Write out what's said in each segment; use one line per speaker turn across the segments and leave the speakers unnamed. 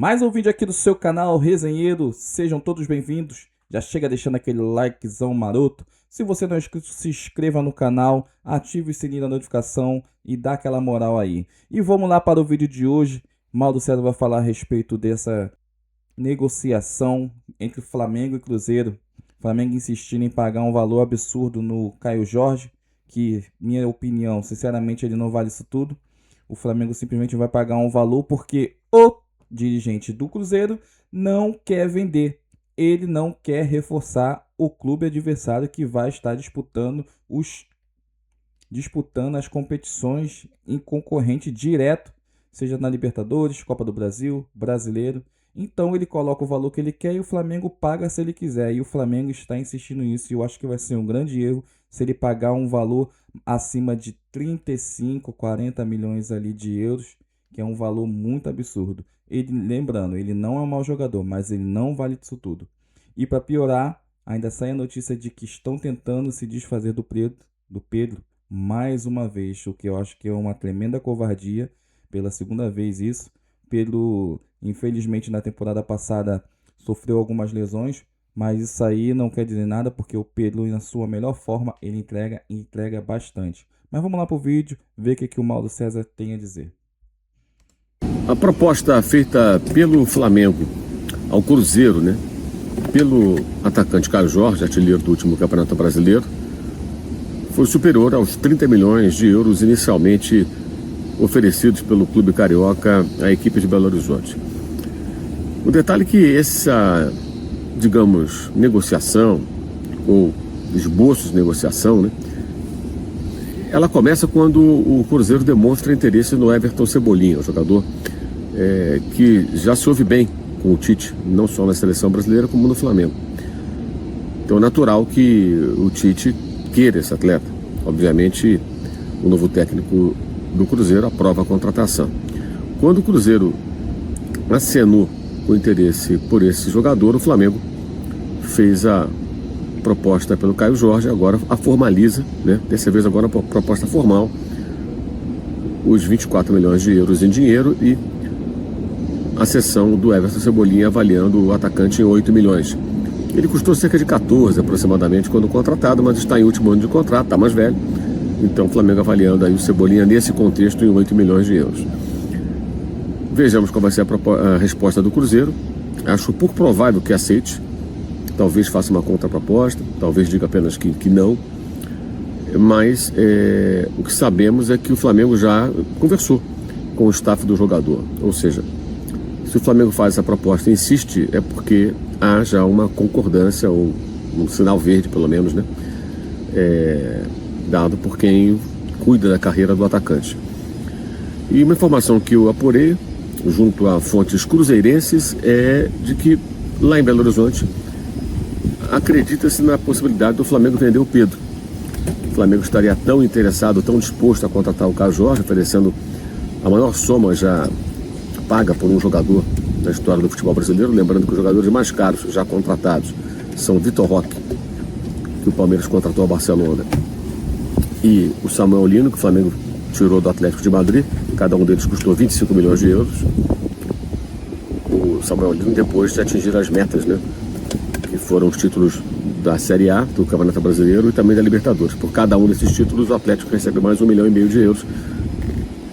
Mais um vídeo aqui do seu canal Resenheiro, sejam todos bem-vindos. Já chega deixando aquele likezão maroto. Se você não é inscrito, se inscreva no canal, ative o sininho da notificação e dá aquela moral aí. E vamos lá para o vídeo de hoje. Mauro César vai falar a respeito dessa negociação entre Flamengo e Cruzeiro. Flamengo insistindo em pagar um valor absurdo no Caio Jorge, que, minha opinião, sinceramente, ele não vale isso tudo. O Flamengo simplesmente vai pagar um valor porque o dirigente do Cruzeiro não quer vender. Ele não quer reforçar o clube adversário que vai estar disputando as competições em concorrente direto, seja na Libertadores, Copa do Brasil, Brasileiro. Então ele coloca o valor que ele quer e o Flamengo paga se ele quiser. E o Flamengo está insistindo nisso. E eu acho que vai ser um grande erro se ele pagar um valor acima de 35, 40 milhões ali de euros, que é um valor muito absurdo. Lembrando, ele não é um mau jogador, mas ele não vale isso tudo. E para piorar, ainda sai a notícia de que estão tentando se desfazer do Pedro mais uma vez, o que eu acho que é uma tremenda covardia, pela segunda vez isso. Pedro, infelizmente, na temporada passada sofreu algumas lesões, mas isso aí não quer dizer nada, porque o Pedro, na sua melhor forma, ele entrega bastante. Mas vamos lá para o vídeo, ver o que o Mauro César tem a dizer.
A proposta feita pelo Flamengo ao Cruzeiro, pelo atacante Caio Jorge, artilheiro do último Campeonato Brasileiro, foi superior aos 30 milhões de euros inicialmente oferecidos pelo clube carioca à equipe de Belo Horizonte. O detalhe é que essa, digamos, negociação, ou esboço de negociação, ela começa quando o Cruzeiro demonstra interesse no Everton Cebolinha, um jogador que já se ouve bem com o Tite, não só na seleção brasileira como no Flamengo. Então é natural que o Tite queira esse atleta. Obviamente, o novo técnico do Cruzeiro aprova a contratação. Quando o Cruzeiro acenou com interesse por esse jogador, o Flamengo fez a proposta pelo Caio Jorge, agora a formaliza, dessa vez agora a proposta formal, os 24 milhões de euros em dinheiro e a cessão do Everton Cebolinha avaliando o atacante em 8 milhões. Ele custou cerca de 14 aproximadamente quando contratado, mas está em último ano de contrato, está mais velho. Então o Flamengo avaliando aí o Cebolinha nesse contexto em 8 milhões de euros. Vejamos qual vai ser a resposta do Cruzeiro. Acho pouco provável que aceite. Talvez faça uma contraproposta, talvez diga apenas que não. Mas o que sabemos é que o Flamengo já conversou com o staff do jogador. Ou seja, se o Flamengo faz essa proposta e insiste, é porque há já uma concordância, ou um sinal verde pelo menos, dado por quem cuida da carreira do atacante. E uma informação que eu apurei junto a fontes cruzeirenses é de que lá em Belo Horizonte acredita-se na possibilidade do Flamengo vender o Pedro. O Flamengo estaria tão interessado, tão disposto a contratar o Caio Jorge, oferecendo a maior soma já paga por um jogador na história do futebol brasileiro. Lembrando que os jogadores mais caros já contratados são Vitor Roque, que o Palmeiras contratou ao Barcelona, e o Samuel Lino, que o Flamengo tirou do Atlético de Madrid. Cada um deles custou 25 milhões de euros. O Samuel Lino, depois de atingir as metas, que foram os títulos da Série A, do Campeonato Brasileiro e também da Libertadores. Por cada um desses títulos, o Atlético recebe mais 1,5 milhão de euros,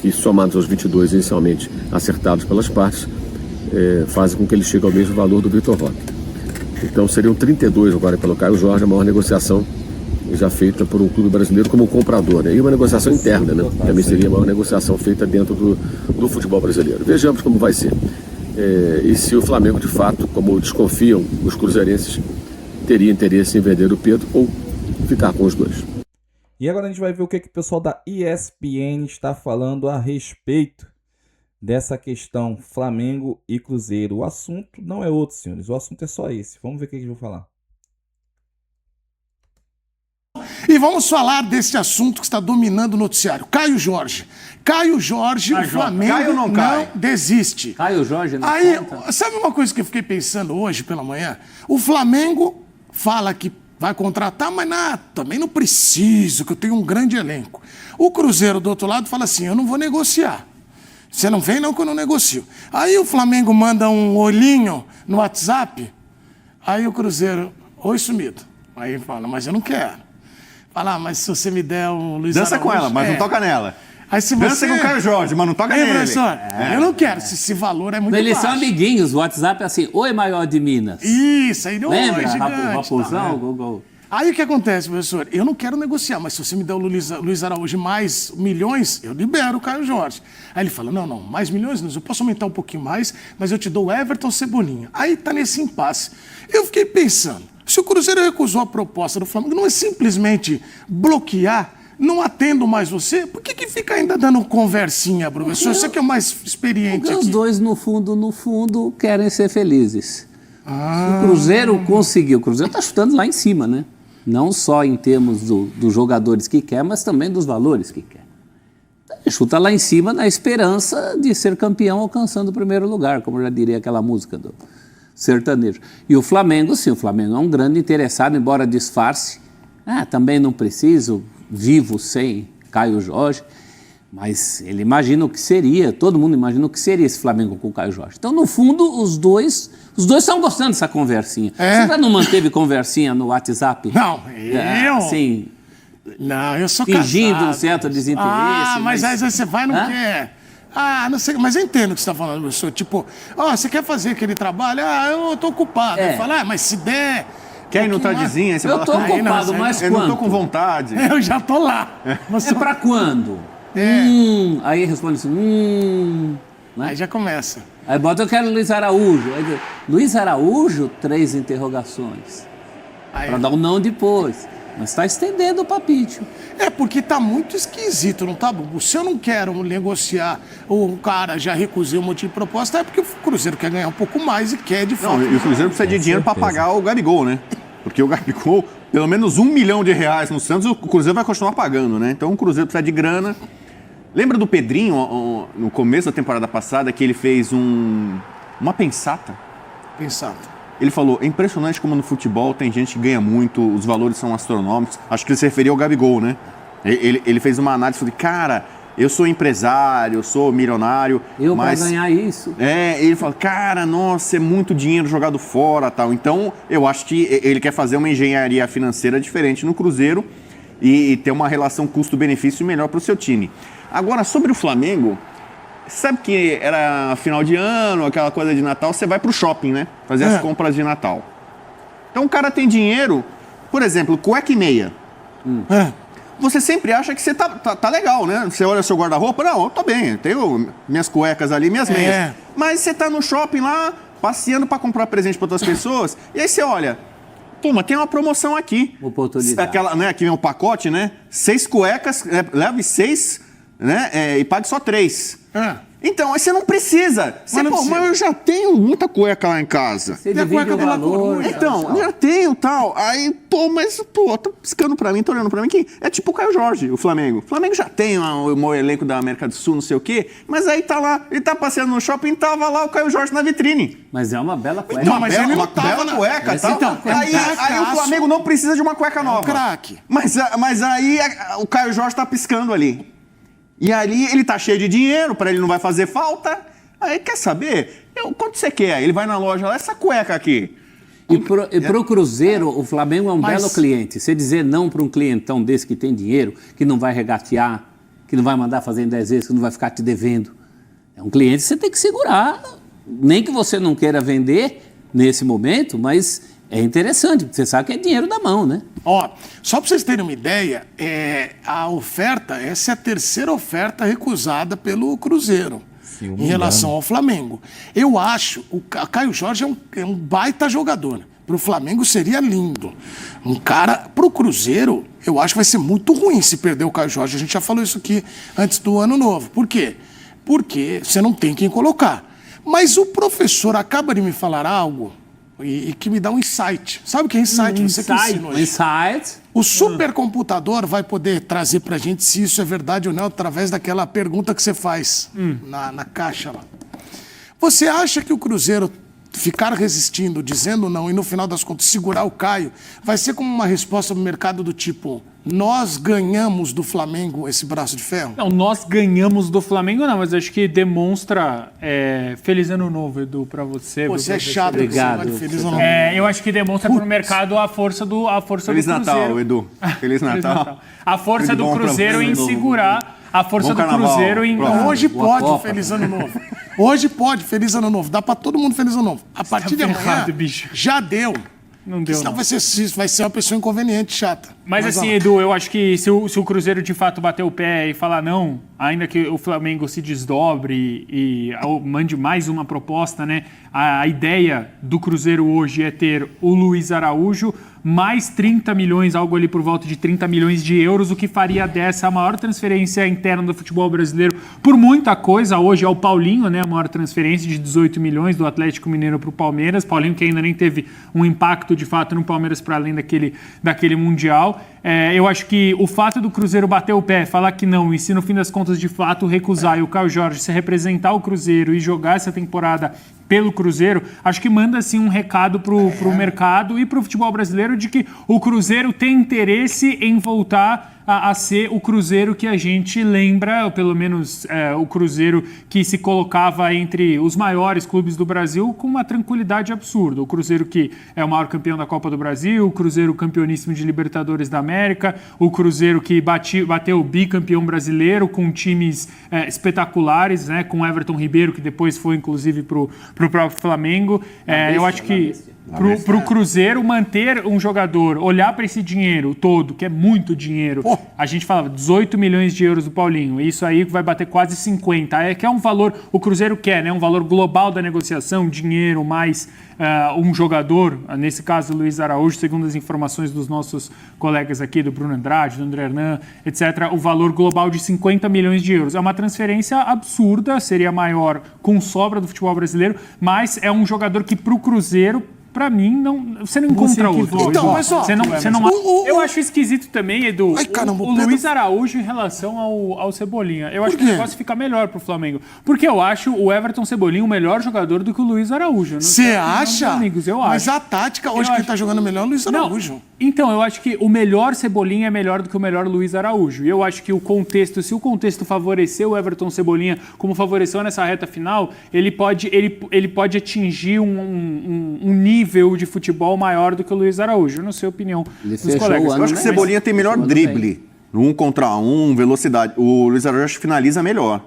que somados aos 22 inicialmente acertados pelas partes, fazem com que ele chegue ao mesmo valor do Vitor Roque. Então seriam 32 agora pelo Caio Jorge, a maior negociação já feita por um clube brasileiro como comprador. E uma negociação interna, também seria a maior negociação feita dentro do futebol brasileiro. Vejamos como vai ser. E se o Flamengo, de fato, como desconfiam os cruzeirenses, teria interesse em vender o Pedro ou ficar com os dois.
E agora a gente vai ver o que o pessoal da ESPN está falando a respeito dessa questão Flamengo e Cruzeiro. O assunto não é outro, senhores. O assunto é só esse. Vamos ver o que eles vão falar.
E vamos falar desse assunto que está dominando o noticiário. Caio Jorge. Caio Jorge, o Flamengo não desiste.
Caio Jorge não
Aí,
conta.
sabe uma coisa que eu fiquei pensando hoje pela manhã? O Flamengo fala que vai contratar, mas também não preciso, que eu tenho um grande elenco. O Cruzeiro, do outro lado, fala assim, eu não vou negociar. Você não vem não que eu não negocio. Aí o Flamengo manda um olhinho no WhatsApp, aí o Cruzeiro, oi sumido. Aí fala, mas eu não quero. Fala, mas se você me der o Luiz
Dança
Araújo,
com ela, mas não toca nela.
Aí se
Dança com o Caio Jorge, mas não toca nele.
Professor, eu não quero, esse valor é muito
Eles
baixo.
são amiguinhos, o WhatsApp é assim, oi maior de Minas.
Isso, aí não
Lembra?
é gigante.
Raposão, gol.
Aí o que acontece, professor? Eu não quero negociar, mas se você me der o Luiz Araújo mais milhões, eu libero o Caio Jorge. Aí ele fala, não, mais milhões, eu posso aumentar um pouquinho mais, mas eu te dou o Everton Cebolinha. Aí tá nesse impasse. Eu fiquei pensando, se o Cruzeiro recusou a proposta do Flamengo, não é simplesmente bloquear, não atendo mais você, por que fica ainda dando conversinha, professor? Você que é o mais experiente
Porque
aqui.
os dois, no fundo, querem ser felizes. O Cruzeiro conseguiu. O Cruzeiro está chutando lá em cima, né? Não só em termos dos jogadores que quer, mas também dos valores que quer. Chuta lá em cima na esperança de ser campeão alcançando o primeiro lugar, como já diria aquela música do sertanejo. E o Flamengo, sim, o Flamengo é um grande interessado, embora disfarce. Também não preciso, vivo sem Caio Jorge, mas ele imagina o que seria, todo mundo imagina o que seria esse Flamengo com o Caio Jorge. Então, no fundo, os dois estão gostando dessa conversinha. Você já não manteve conversinha no WhatsApp?
Não, eu...
Sim.
Não, eu sou
fingindo
casado.
um certo desinteresse.
Mas aí você vai e não quer. Não sei, mas eu entendo o que você está falando, professor. Tipo, você quer fazer aquele trabalho? Eu tô ocupado. Aí fala, mas se der...
Quer ir no tardezinho? Aí você
Eu tô
fala,
ocupado, mas
eu
quanto?
não tô com vontade.
Eu já tô lá.
É pra quando? Aí responde assim, né?
Aí já começa.
Aí bota, eu quero Luiz Araújo. Aí diz, Luiz Araújo, 3 interrogações. Pra dar um não depois. Mas está estendendo o papítio.
Porque tá muito esquisito, não tá bom? Se eu não quero negociar, o cara já recusei um monte de proposta, é porque o Cruzeiro quer ganhar um pouco mais e quer de fato.
Não, e o Cruzeiro precisa de dinheiro para pagar o Gabigol, né? Porque o Gabigol, pelo menos R$1 milhão no Santos, o Cruzeiro vai continuar pagando, né? Então o Cruzeiro precisa de grana. Lembra do Pedrinho, no começo da temporada passada, que ele fez uma pensata?
Pensata.
Ele falou, é impressionante como no futebol tem gente que ganha muito, os valores são astronômicos. Acho que ele se referia ao Gabigol, né? Ele fez uma análise, falou, cara, eu sou empresário, eu sou milionário.
Mas pra ganhar isso.
Ele falou, cara, nossa, é muito dinheiro jogado fora, tal. Então, eu acho que ele quer fazer uma engenharia financeira diferente no Cruzeiro e ter uma relação custo-benefício melhor para o seu time. Agora, sobre o Flamengo... Sabe que era final de ano, aquela coisa de Natal, você vai pro shopping, né? Fazer as compras de Natal. Então o cara tem dinheiro, por exemplo, cueca e meia. Você sempre acha que você tá legal, né? Você olha seu guarda-roupa, não, eu tô bem, eu tenho minhas cuecas ali, minhas meias. Mas você tá no shopping lá, passeando para comprar presente para outras pessoas, e aí você olha, pô, mas tem uma promoção aqui.
Oportunidade.
Aquela, né, aqui vem um pacote, né? 6 cuecas, leve 6, né? E pague só 3. Então, aí você não precisa. Mas eu já tenho muita cueca lá em casa.
Você divide o valor.
Então, já tenho tal. Aí, tá piscando pra mim, tá olhando pra mim que é tipo o Caio Jorge, o Flamengo. O Flamengo já tem o elenco da América do Sul, não sei o quê, mas aí tá lá, ele tá passeando no shopping, tava lá o Caio Jorge na vitrine.
Mas é uma bela cueca.
Então, mas ele não tava na cueca, tal.
Então,
aí o Flamengo não precisa de uma cueca nova.
Craque.
Mas aí o Caio Jorge tá piscando ali. E ali ele tá cheio de dinheiro, para ele não vai fazer falta. Aí, quer saber? Quanto você quer? Ele vai na loja lá, essa cueca aqui.
E pro Cruzeiro, o Flamengo é um belo cliente. Você dizer não para um clientão desse que tem dinheiro, que não vai regatear, que não vai mandar fazer em 10 vezes, que não vai ficar te devendo. É um cliente que você tem que segurar. Nem que você não queira vender nesse momento, mas é interessante, porque você sabe que é dinheiro da mão, né?
Só para vocês terem uma ideia, a oferta, essa é a terceira oferta recusada pelo Cruzeiro em relação ao Flamengo. Eu acho, o Caio Jorge é um baita jogador. Para o Flamengo seria lindo. Um cara, para o Cruzeiro, eu acho que vai ser muito ruim se perder o Caio Jorge. A gente já falou isso aqui antes do ano novo. Por quê? Porque você não tem quem colocar. Mas o professor acaba de me falar algo e que me dá um insight. Sabe o que é insight? Você que ensinou isso.
Insight.
O supercomputador vai poder trazer pra gente se isso é verdade ou não através daquela pergunta que você faz na caixa lá. Você acha que o Cruzeiro ficar resistindo, dizendo não e no final das contas segurar o Caio, vai ser como uma resposta do mercado do tipo: nós ganhamos do Flamengo esse braço de ferro?
Não, nós ganhamos do Flamengo, não, mas acho que demonstra. Feliz ano novo, Edu, pra você.
Você é chato,
Obrigado.
Feliz ano novo.
Eu acho que demonstra pro mercado a força do
Feliz
Cruzeiro.
Natal, Edu. Feliz Natal.
A força
Tudo
do
bom pra
Cruzeiro
você,
em
Edu.
segurar. A força
Bom
do
carnaval.
Cruzeiro em.
Pronto.
Hoje
Boa
pode,
Copa.
Feliz Ano Novo. Hoje pode, Feliz Ano Novo. Dá pra todo mundo Feliz Ano Novo. A partir de amanhã,
ferrado, bicho.
já deu.
Não deu.
Senão
Não.
vai ser uma pessoa inconveniente, chata.
Mas assim,
ó,
Edu, eu acho que se o Cruzeiro de fato bater o pé e falar não, ainda que o Flamengo se desdobre e mande mais uma proposta, né? A ideia do Cruzeiro hoje é ter o Luiz Araújo mais 30 milhões, algo ali por volta de 30 milhões de euros, o que faria dessa a maior transferência interna do futebol brasileiro por muita coisa. Hoje é o Paulinho, né? A maior transferência de 18 milhões do Atlético Mineiro para o Palmeiras. Paulinho que ainda nem teve um impacto de fato no Palmeiras para além daquele Mundial. Eu acho que o fato do Cruzeiro bater o pé, falar que não, e se no fim das contas de fato recusar e o Caio Jorge se representar o Cruzeiro e jogar essa temporada pelo Cruzeiro, acho que manda assim um recado pro mercado e pro futebol brasileiro de que o Cruzeiro tem interesse em voltar a ser o Cruzeiro que a gente lembra, ou pelo menos o Cruzeiro que se colocava entre os maiores clubes do Brasil com uma tranquilidade absurda. O Cruzeiro que é o maior campeão da Copa do Brasil, o Cruzeiro campeoníssimo de Libertadores da América, o Cruzeiro que bateu o bicampeão brasileiro com times espetaculares, né, com Everton Ribeiro, que depois foi inclusive pro próprio Flamengo. Eu acho que pro Cruzeiro manter um jogador, olhar para esse dinheiro todo, que é muito dinheiro, a gente falava 18 milhões de euros do Paulinho, isso aí vai bater quase 50, que é um valor, o Cruzeiro quer, né, um valor global da negociação, dinheiro mais um jogador, nesse caso o Luiz Araújo, segundo as informações dos nossos colegas aqui, do Bruno Andrade, do André Hernan, etc., o valor global de 50 milhões de euros. É uma transferência absurda, seria maior com sobra do futebol brasileiro, mas é um jogador que pro Cruzeiro, pra mim, você não encontra outro.
Então, mas ó,
Você não eu acho esquisito também, Edu,
Ai, caramba,
o Luiz Araújo em relação ao Cebolinha. Eu acho que o negócio fica melhor pro Flamengo. Porque eu acho o Everton Cebolinha o melhor jogador do que o Luiz Araújo.
Você acha?
Amigos, eu
Mas
acho.
a tática, hoje quem tá jogando melhor é o Luiz Araújo.
Então, eu acho que o melhor Cebolinha é melhor do que o melhor Luiz Araújo. E eu acho que se o contexto favorecer o Everton Cebolinha como favoreceu nessa reta final, ele pode atingir um nível de futebol maior do que o Luiz Araújo, na sua opinião,
Ele
dos
fechou
colegas.
o ano,
Eu acho que o Cebolinha tem melhor drible. No 1 contra 1, velocidade. O Luiz Araújo finaliza melhor.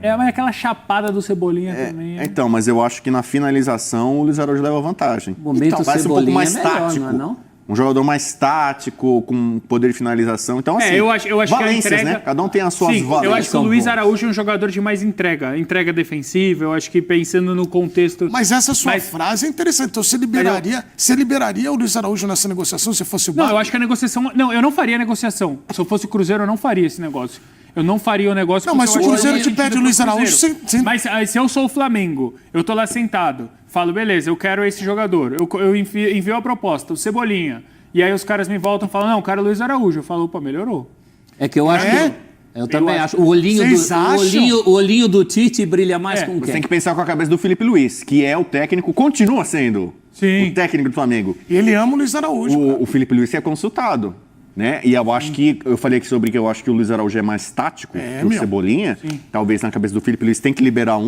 Mas aquela chapada do Cebolinha também.
Então, mas eu acho que na finalização o Luiz Araújo leva vantagem.
O momento
Então, parece um pouco
Cebolinha
mais
é melhor,
tático.
não é não?
Um jogador mais tático, com poder de finalização. Então, assim,
eu acho que a
valências,
entrega...
né? Cada um tem as suas
Sim,
valências.
eu acho que o Luiz Araújo é um jogador de mais entrega defensiva, eu acho que pensando no contexto...
Mas essa sua frase é interessante. Então você liberaria o Luiz Araújo nessa negociação se fosse o
Não,
Bahia?
eu acho que a negociação... Não, eu não faria a negociação. Se eu fosse o Cruzeiro, eu não faria esse negócio. Eu não faria o negócio...
Não, mas
porque
se o
eu acho
Cruzeiro
que
te
faz
pede
sentido
o Luiz
pro
Araújo,
Cruzeiro.
Mas
se eu sou o Flamengo, eu tô lá sentado, falo, beleza, eu quero esse jogador, eu envio a proposta, o Cebolinha, e aí os caras me voltam e falam, não, eu quero o Luiz Araújo. Eu falo, opa, melhorou.
É que eu acho que... Eu também acho. O olhinho do Tite brilha mais com
Você
quem?
tem que pensar com a cabeça do Felipe Luiz, que é o técnico, continua sendo o técnico do Flamengo.
ele ama o Luiz Araújo.
O Felipe Luiz é consultado, né? E eu acho que, eu falei aqui sobre que eu acho que o Luiz Araújo é mais tático que o Cebolinha. Talvez na cabeça do Felipe Luiz tem que liberar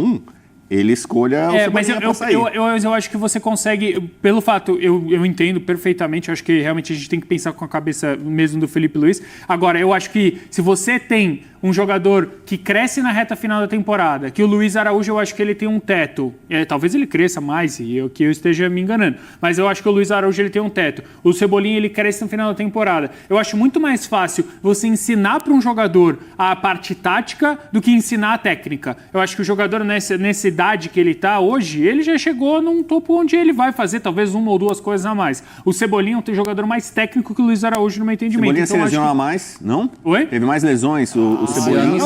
ele escolha o Cebolinha pra sair.
Eu acho que você consegue, pelo fato, eu entendo perfeitamente, eu acho que realmente a gente tem que pensar com a cabeça mesmo do Felipe Luiz. Agora, eu acho que se você tem um jogador que cresce na reta final da temporada, que o Luiz Araújo, eu acho que ele tem um teto. Talvez ele cresça mais, que eu esteja me enganando. Mas eu acho que o Luiz Araújo ele tem um teto. O Cebolinha, ele cresce no final da temporada. Eu acho muito mais fácil você ensinar para um jogador a parte tática do que ensinar a técnica. Eu acho que o jogador, nessa idade que ele está hoje, ele já chegou num topo onde ele vai fazer talvez uma ou duas coisas a mais. O Cebolinha é um jogador mais técnico que o Luiz Araújo, no meu entendimento.
Cebolinha
então,
se lesiona mais, não?
Oi?
Teve mais lesões, o Cebolinha.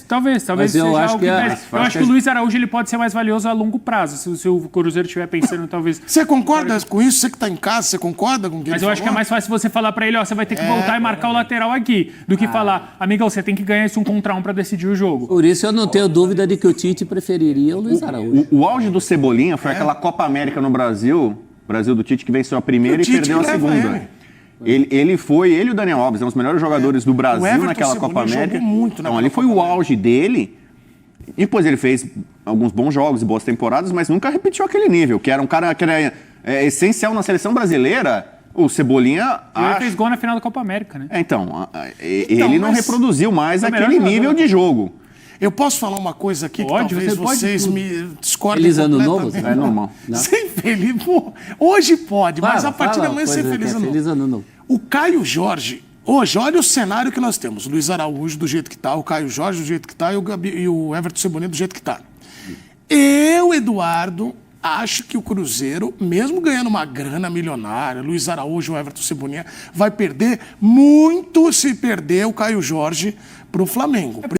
Talvez
Mas eu
seja
acho
algo
que é-
pese. Eu acho que o Luiz Araújo ele pode ser mais valioso a longo prazo, se o Cruzeiro estiver pensando talvez...
Você concorda com isso? Você que está em casa, você concorda com o que
Mas
ele
eu acho que é
falou?
mais fácil você falar pra ele, ó, você vai ter que voltar e marcar o lateral aqui, do que falar, amigão, você tem que ganhar esse 1 contra 1 pra decidir o jogo.
Por isso eu não tenho dúvida de que o Tite preferiria o Luiz Araújo.
O auge do Cebolinha foi aquela Copa América no Brasil do Tite, que venceu a primeira
O
e
Tite
perdeu a
que leva
segunda. Ele e o Daniel Alves, são os melhores jogadores do Brasil
Everton
naquela
Cebolinha
Copa América.
jogou muito
Então
naquela
ali foi
Copa
o
América.
auge dele. E depois ele fez alguns bons jogos e boas temporadas, mas nunca repetiu aquele nível, que era um cara que era essencial na seleção brasileira. O Cebolinha...
E ele fez gol na final da Copa América, né?
Ele não
mas-
reproduziu mais
É o melhor
aquele
jogador.
nível de jogo.
Eu posso falar uma coisa aqui
Pode,
que talvez
você pode
vocês
tudo.
me discordem
Feliz ano novo?
completamente.
É normal.
Sem feliz, pô, hoje pode, mas a partir de amanhã ser feliz ano novo.
Feliz ano novo.
O Caio Jorge, hoje, olha o cenário que nós temos. Luiz Araújo do jeito que tá, o Caio Jorge do jeito que tá e o Everton Cebolinha do jeito que tá. Eu, Eduardo, acho que o Cruzeiro, mesmo ganhando uma grana milionária, Luiz Araújo, o Everton Cebolinha, vai perder muito se perder o Caio Jorge pro Flamengo.